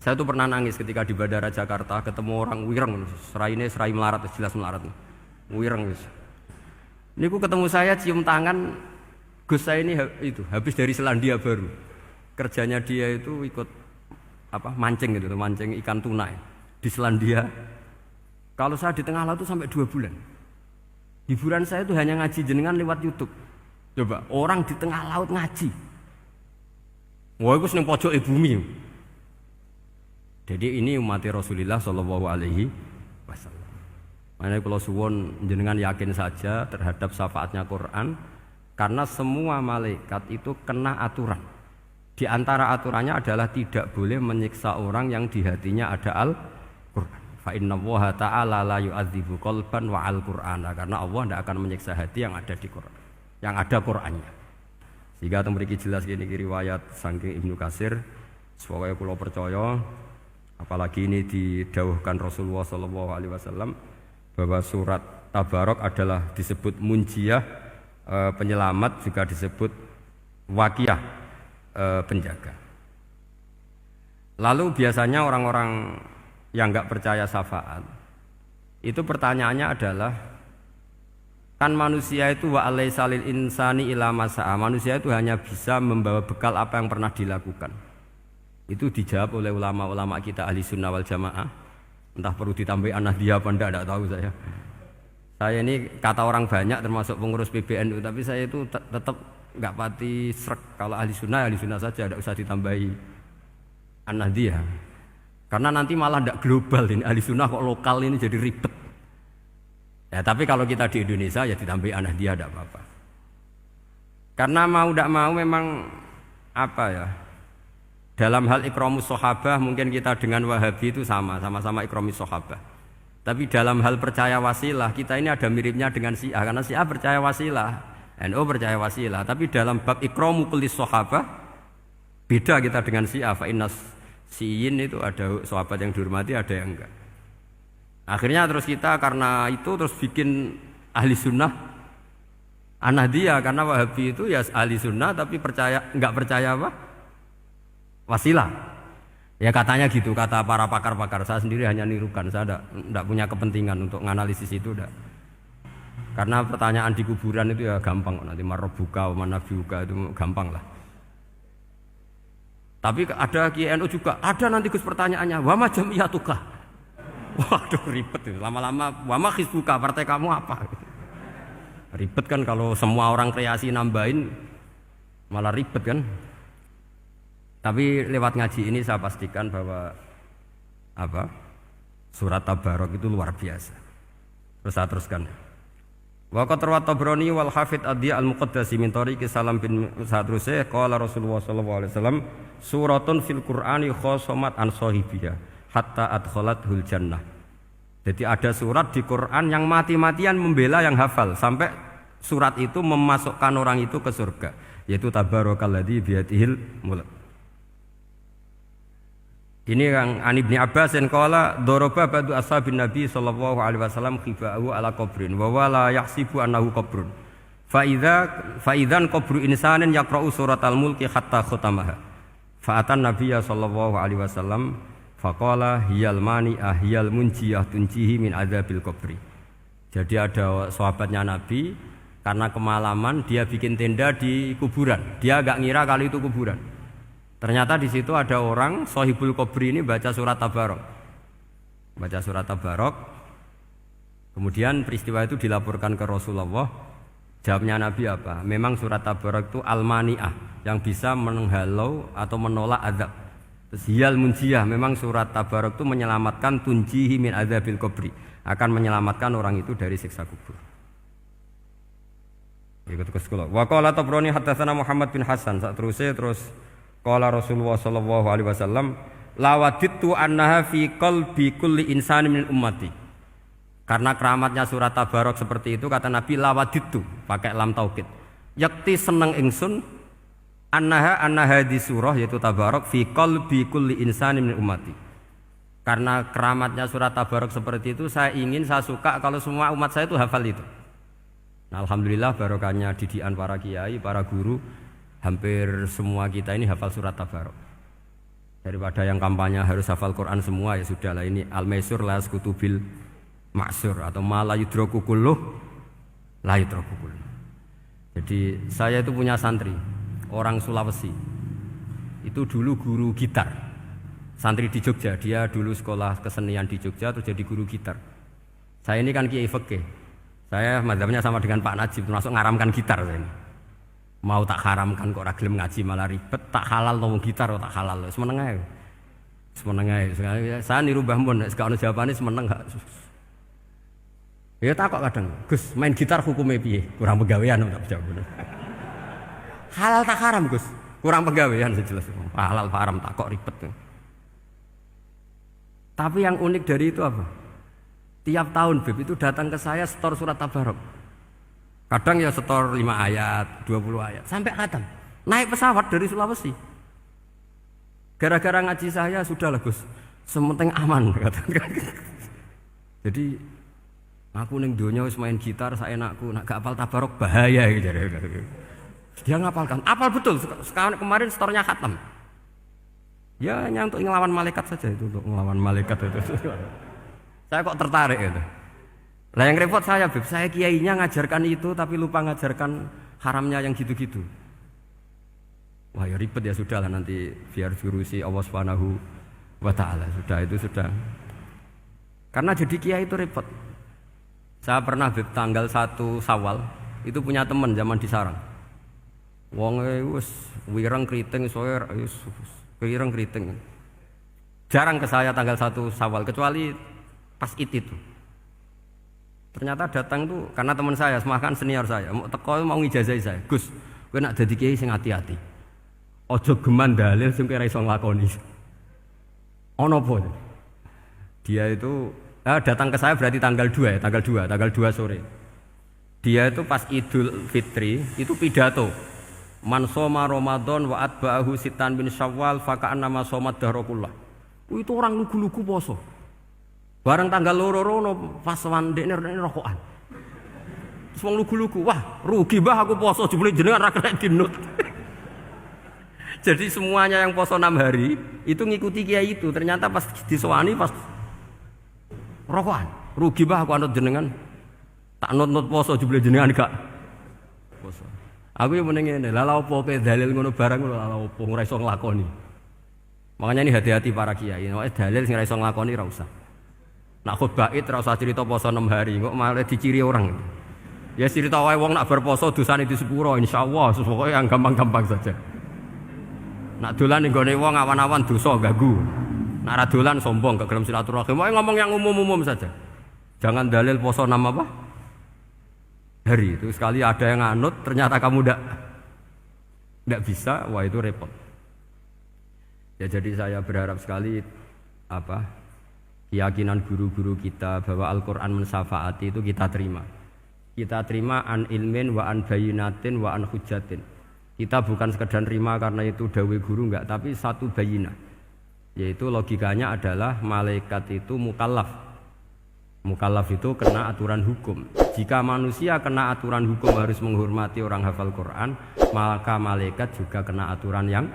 Saya tuh pernah nangis ketika di Bandara Jakarta ketemu orang wireng, serainya serai melarat, jelas melarat, wireng. Ini aku ketemu saya cium tangan, Gus saya ini itu habis dari Selandia Baru, kerjanya dia itu ikut mancing gitu, mancing ikan tuna di Selandia. Kalau saya di tengah laut itu sampai 2 bulan. Hiburan saya itu hanya ngaji jenengan lewat YouTube. Coba orang di tengah laut ngaji. Wah, itu seneng pojok bumi. Jadi ini umat Rasulullah Shallallahu Alaihi Wasallam. Makanya kalau suwon jenengan yakin saja terhadap syafaatnya Quran, karena semua malaikat itu kena aturan. Di antara aturannya adalah tidak boleh menyiksa orang yang di hatinya ada Al-Quran. Fa inna Allaha ta'ala la yu'adzibu qalban wa al-Qur'ana, karena Allah tidak akan menyiksa hati yang ada di Quran, yang ada Qurannya. Sehingga mriki jelas gini riwayat saking Ibnu Katsir, supaya kula percaya, apalagi ini didhawuhkan Rasulullah sallallahu alaihi wasallam bahwa surat Tabarok adalah disebut munjiyah, penyelamat, juga disebut waqiyah, penjaga. Lalu biasanya orang-orang yang enggak percaya syafaat itu pertanyaannya adalah, kan manusia itu wa alaisa lil insani ila masa'a, manusia itu hanya bisa membawa bekal apa yang pernah dilakukan. Itu dijawab oleh ulama-ulama kita ahli sunnah wal jamaah. Entah perlu ditambahi an-nahdiyah apa enggak tahu saya. Saya ini kata orang banyak termasuk pengurus PBNU, tapi saya itu tetap enggak pati srek. Kalau ahli sunnah saja, enggak usah ditambahi an-nahdiyah. Karena nanti malah enggak global ini, ahli sunnah kok lokal ini jadi ribet. Ya, tapi kalau kita di Indonesia ya ditambahi an-nahdiyah enggak apa-apa. Karena mau enggak mau memang dalam hal ikramus sahabah mungkin kita dengan Wahabi itu sama-sama ikramus sahabah. Tapi dalam hal percaya wasilah kita ini ada miripnya dengan Syiah, karena Syiah percaya wasilah, NU percaya wasilah. Tapi dalam bab ikramu kulli sahabah beda kita dengan Syiah. Fa innas Syiin itu ada sahabat yang dihormati, ada yang enggak. Akhirnya terus kita karena itu terus bikin ahli sunnah an-nahdiyah, karena Wahabi itu ya ahli sunnah tapi enggak percaya wasilah. Ya katanya gitu, kata para pakar-pakar. Saya sendiri hanya nirukan, saya enggak punya kepentingan untuk menganalisis itu enggak. Karena pertanyaan di kuburan itu ya gampang, nanti marabbuka wa manabiuka itu gampang lah. Tapi ada QNU juga, ada nanti Gus pertanyaannya, wa ma jamiyatuka. Waduh ribet itu, lama-lama wa ma hizbuka, partai kamu apa? Ribet kan kalau semua orang kreasi nambahin malah ribet kan. Tapi lewat ngaji ini saya pastikan bahwa surat Tabarok itu luar biasa. Terus saya teruskan. Wa qad rawat Tabrani wal Hafidz Ad-Diya al-Muqaddasi min tariqi Salam bin Sadrusih qala Rasulullah sallallahu alaihi wasallam suratun fil Qur'ani khosomat an sahibiha hatta adkhalathul jannah. Jadi ada surat di Quran yang mati-matian membela yang hafal sampai surat itu memasukkan orang itu ke surga, yaitu Tabarakalladzi biyadihil mulk. Ini yang An Ibnu Abbas yang qala daraba ba'du ashabin Nabi sallallahu alaihi wasallam khiba'u ala qabrin wa wala yahsibu annahu qabrun. Fa idzan qabru insanin yaqra'u suratal mulki hatta khatamaha. Fa atan Nabiyya sallallahu alaihi wasallam faqala hiyal mani'ah hiyal munjiyah tunjihi min adzabil qabri. Jadi ada sahabatnya Nabi karena kemalaman dia bikin tenda di kuburan. Dia enggak ngira kalau itu kuburan. Ternyata di situ ada orang Sohibul Qabri ini baca surat Tabarok. Baca surat Tabarok. Kemudian peristiwa itu dilaporkan ke Rasulullah. Jawabnya Nabi apa? Memang surat Tabarok itu al-mani'ah, yang bisa menghalau atau menolak azab. Terus hiyal munjiyah, memang surat Tabarok itu menyelamatkan tunjihi min adzabil qabri, akan menyelamatkan orang itu dari siksa kubur. Ikut ke sekolah. Wa qala Tabrani haddatsana Muhammad bin Hasan. Terus qala Rasulullah sallallahu alaihi wasallam lawadittu annaha fi qalbi kulli insani min ummati. Karena keramatnya surat Tabarok seperti itu, kata Nabi lawadittu pakai lam taukid. Yakti seneng ingsun annaha di surah yaitu Tabarok fi qalbi kulli insani min ummati. Karena keramatnya surat Tabarok seperti itu, saya suka kalau semua umat saya itu hafal itu. Nah, alhamdulillah barokahnya didikan para kiai, para guru, hampir semua kita ini hafal surat Tabarok. Daripada yang kampanye harus hafal Quran semua, ya sudahlah, ini al-maisur la yasqutu bil ma'sur, atau ma la yudraku kulluh la yudraku kulluh. Jadi saya itu punya santri orang Sulawesi. Itu dulu guru gitar. Santri di Jogja, dia dulu sekolah kesenian di Jogja terus jadi guru gitar. Saya ini kan kiai fikih. Saya mazhabnya sama dengan Pak Najib, termasuk ngaramkan gitar saya ini. Mau tak haramkan kok ora gelem ngaji malah ribet, tak halal ngomong gitar kok tak halal. Semeneng ae. Semeneng ae. Saya niru Mbah Mun, nek ono jawabane semeneng gak. Ya takok kadang, Gus, main gitar hukumnya piye? Kurang pegawean tak jawab. Halal tak haram, Gus? Kurang pegawean sejelas. Halal haram tak kok ribet. Tapi yang unik dari itu apa? Tiap tahun Beb itu datang ke saya setor surat Tabarok. Kadang ya setor 5 ayat, 20 ayat, sampai khatam. Naik pesawat dari Sulawesi. Gara-gara ngaji saya, sudahlah Gus, sementing aman. Jadi, aku ning donya wis main gitar, saya enakku, nak gak apal Tabarok bahaya. Dia ngapalkan, apal betul. Sekarang kemarin setornya khatam. Ya hanya untuk ngelawan malaikat saja itu, untuk ngelawan malaikat itu. Saya kok tertarik gitu. Lah yang repot saya, Beb, saya kiainya ngajarkan itu tapi lupa ngajarkan haramnya yang gitu-gitu. Wah ya ribet ya, sudahlah nanti biar diurusi Allah Subhanahu wa taala. Sudah itu sudah. Karena jadi kiai itu repot. Saya pernah Beb tanggal 1 Syawal itu punya teman zaman di Sarang. Wong wis wireng kriting soe wis wireng kriting. Jarang ke saya tanggal 1 Syawal kecuali pas itu. Ternyata datang tuh karena teman saya, semakan senior saya, mau teko mau ngijazahi saya. Gus, kowe nak dadi kiai sing hati-hati. Aja geman dalil sing ora iso nglakoni. Ono apa? Dia itu datang ke saya berarti tanggal 2 ya, tanggal 2 sore. Dia itu pas Idul Fitri itu pidato. Man shoma Ramadan wa atba'ahu sitan bin Syawal fa ka'annama shoma dahrakullah. Itu orang lugu-lugu poso. Bareng tanggal loro-loro pas wandekne rokokan. Terus wong lugu-lugu, wah rugi Mbah aku poso jebule jenengan ra kena dinut. Jadi semuanya yang poso 6 hari itu ngikuti kiai itu. Ternyata pas disowani pas rokokan. Rugi Mbah aku anut jenengan. Tak nut-nut poso jebule jenengan gak poso. Aku yang meneng ngene, lha opo kowe dalil ngono barang lho lha opo ora iso nglakoni. Makanya ini hati-hati para kiai. Nek dalil sing ora iso nglakoni ra usah. Nak khutbah Id ora usah cerita poso 6 hari, kok malah diciri orang. Ya cerita wae wong nak berposo dosane di sepuro insyaallah, pokoke yang gampang-gampang saja. Nak dolan ning gone wong awan-awan dosa ganggu. Nak ra dolan sombong gak gelem silaturahim. Wae ngomong yang umum-umum saja. Jangan dalil poso 6 apa? Hari itu sekali ada yang nganut ternyata kamu ndak bisa, wah itu repot. Ya jadi saya berharap sekali keyakinan guru-guru kita bahwa Al-Quran mensafaati itu kita terima. Kita terima an ilmin wa an bayinatin wa an hujatin. Kita bukan sekedar terima karena itu dawai guru enggak, tapi satu bayinah. Yaitu logikanya adalah malaikat itu mukallaf. Mukallaf itu kena aturan hukum. Jika manusia kena aturan hukum harus menghormati orang hafal Quran, maka malaikat juga kena aturan yang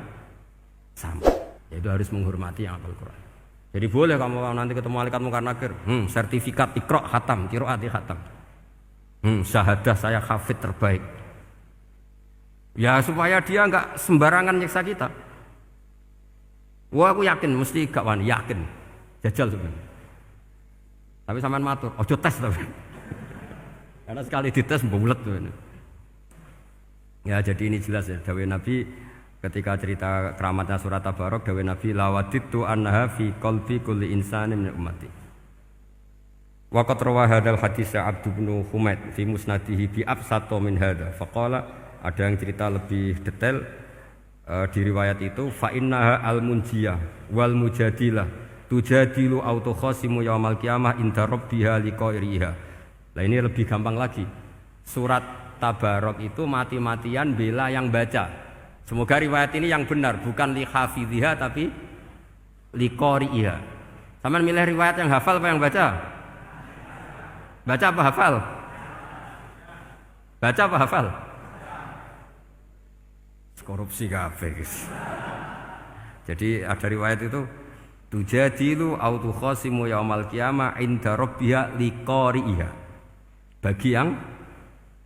sama. Yaitu harus menghormati yang hafal Quran. Jadi boleh kamu nanti ketemu malaikat mungkar nakir, sertifikat Iqra khatam, qiraati khatam. Syahadah saya hafid terbaik. Ya supaya dia enggak sembarangan nyiksa kita. Wah aku yakin mesti gak wani, yakin. Jajal sebenarnya. Tapi sampean matur, ojo tes tapi. Karena sekali dites bulet tuh ini. Ya jadi ini jelas ya, dawuh Nabi ketika cerita keramatnya surat Tabarok, dawuh Nabi lawaditu annaha fi qalbi kulli insanin min ummati. Wa qad rawa hadzal hadits Abd bin Humaid fi musnadihi bi absata min hadza. Faqala ada yang cerita lebih detail di riwayat itu fa innaha al munjiyah wal mujadilah tujadilu auto khasimu yaumal qiyamah inda rabbiha liqairiha. Nah ini lebih gampang lagi. Surat Tabarok itu mati-matian bela yang baca. Semoga riwayat ini yang benar, bukan li hafidhiha tapi li qari'iha. Sama milih riwayat yang hafal apa yang baca? Baca apa hafal? Baca apa hafal? Korupsi kabeh, guys. Jadi ada riwayat itu tujadilu au tukhasimu yaumal qiyamah inda rabbiha liqari'iha. Bagi yang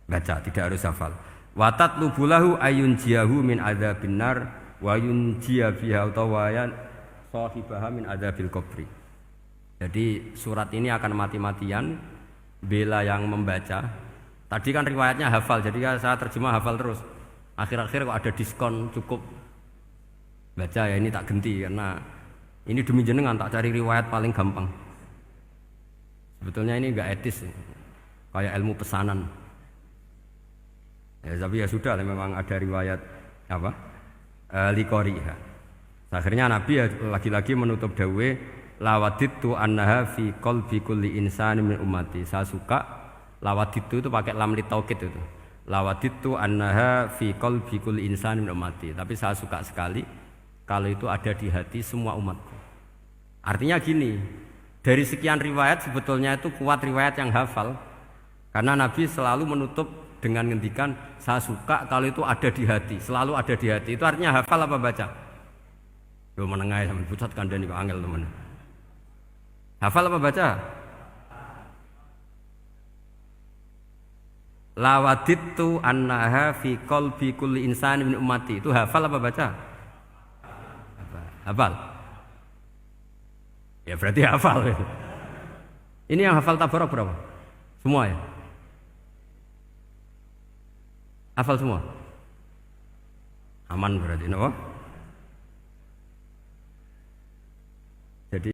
baca tidak harus hafal. Wa tatlubu lahu ayunjiyahu min adzabin nar wa yunjiya biha utawayan sahibaha min adzabil qabri. Jadi surat ini akan mati-matian bela yang membaca. Tadi kan riwayatnya hafal, jadi saya terjemah hafal terus. Akhir-akhir kok ada diskon cukup baca ya, ini tak ganti karena ini demi jenengan tak cari riwayat paling gampang. Sebetulnya ini enggak etis, kayak ilmu pesanan. Ya, tapi ya sudah, memang ada riwayat apa? Liqariha. Akhirnya Nabi ya lagi-lagi menutup dawe lawaditu annaha fi qalbi kulli insani min ummati. Saya suka lawaditu itu pakai lam li taukid itu. Lawaditu annaha fi qalbi kulli insani min ummati. Tapi saya suka sekali kalau itu ada di hati semua umatku. Artinya gini, dari sekian riwayat sebetulnya itu kuat riwayat yang hafal. Karena Nabi selalu menutup dengan ngendikan saya suka kalau itu ada di hati, selalu ada di hati. Itu artinya hafal apa baca? Yo menengah sampean pucat kandhani kok angel temen. Hafal apa baca? Lawaditu annaha fi qalbi kulli insani min ummati. Itu hafal apa baca? Hafal. Ya berarti hafal. Ini yang hafal tabarok berapa? Semua ya? Hafal semua? Aman berarti, no?